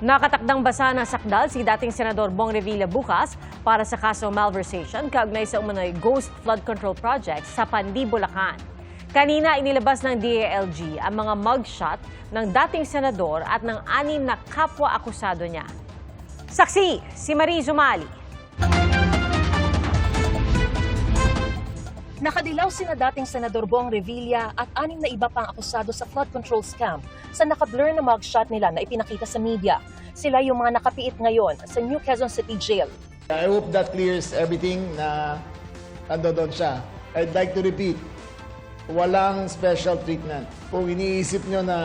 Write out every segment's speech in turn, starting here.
Nakatakdang basa ng sakdal si dating Senador Bong Revilla bukas para sa kaso malversation kaugnay sa umano'y Ghost Flood Control Project sa Pandi, Bulacan. Kanina inilabas ng DILG ang mga mugshot ng dating senador at ng 6 na kapwa-akusado niya. Saksi, si Marie Zumali. Nakadilaw sina dating Senador Bong Revilla at 6 na iba pang akusado sa flood control scam sa nakablur na mugshot nila na ipinakita sa media. Sila yung mga nakapiit ngayon sa New Quezon City Jail. I hope that clears everything na nandoon siya. I'd like to repeat, walang special treatment. Kung iniisip nyo na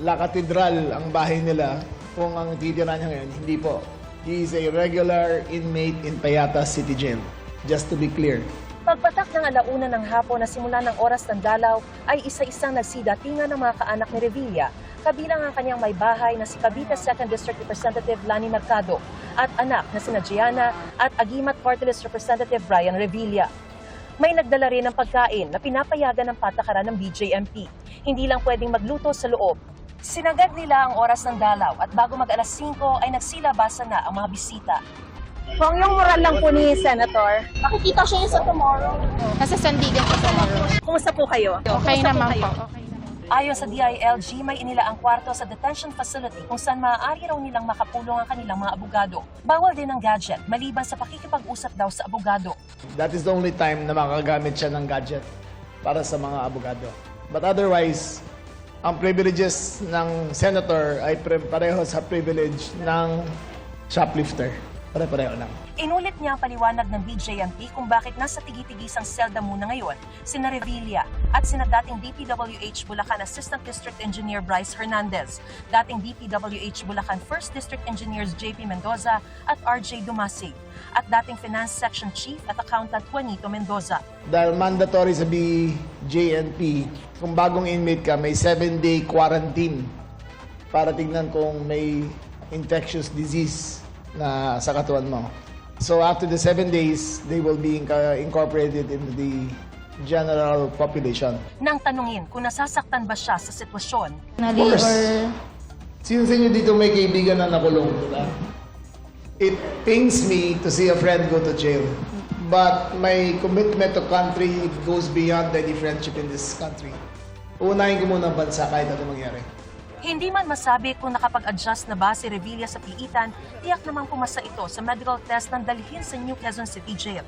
La Catedral ang bahay nila, kung ang titira niya ngayon, hindi po. He is a regular inmate in Payatas City Jail. Just to be clear. Pagpatak ng 1:00 ng hapon na simula ng oras ng dalaw ay isa-isang nagsidatingan ng mga kaanak ni Revilla, kabilang ang kanyang may bahay na si Cavite 2nd District Representative Lani Mercado at anak na sina Gianna at Agimat Party List Representative Brian Revilla. May nagdala rin ng pagkain na pinapayagan ng patakaran ng BJMP. Hindi lang pwedeng magluto sa loob. Sinagad nila ang oras ng dalaw at bago mag-alas 5 ay nagsilabasan na ang mga bisita. Kung yung moral lang po ni Senator, Makikita siya sa tomorrow. nasa Sandigan po tomorrow. Kumusta po kayo? Okay naman po. Okay. Ayon sa DILG, may inilaang kwarto sa detention facility kung saan maaari raw nilang makapulong ang kanilang mga abogado. Bawal din ang gadget, maliban sa pakikipag-usap daw sa abogado. That is the only time na makagamit siya ng gadget para sa mga abogado. But otherwise, ang privileges ng senator ay pareho sa privilege ng shoplifter. Pare-pareho lang. Inulit niya ang paliwanag ng BJMP kung bakit nasa tigi-tigisang selda muna ngayon sina Revilla at sina dating DPWH Bulacan Assistant District Engineer Bryce Hernandez, dating DPWH Bulacan 1st District Engineers JP Mendoza at RJ Dumasig, at dating Finance Section Chief at Accountant Juanito Mendoza. Dahil mandatory sa BJNP, kung bagong inmate ka, may 7-day quarantine para tignan kung may infectious disease na sa katawan mo. So after the 7 days, they will be incorporated into the general population. Nang tanungin kung nasasaktan ba siya sa sitwasyon, Course. Sino sa inyo dito may kaibigan na nakulong? Diba? It pains me to see a friend go to jail. But my commitment to country goes beyond any friendship in this country. Uunahin ko muna ang bansa kahit ano mangyari. hindi man masabi kung nakapag-adjust na ba si Revilla sa piitan, tiyak namang pumasa ito sa medical test ng dalhin sa New Quezon City Jail.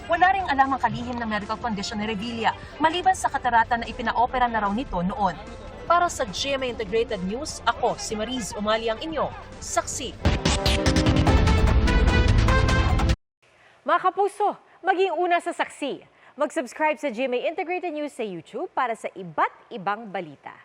Wala ring alam ang kalihim na medical condition ni Revilla, maliban sa katarata na ipinaopera na raw nito noon. Para sa GMA Integrated News, ako si Mariz Umali ang inyo, saksi. Mga kapuso, maging una sa saksi. Mag-subscribe sa GMA Integrated News sa YouTube para sa iba't ibang balita.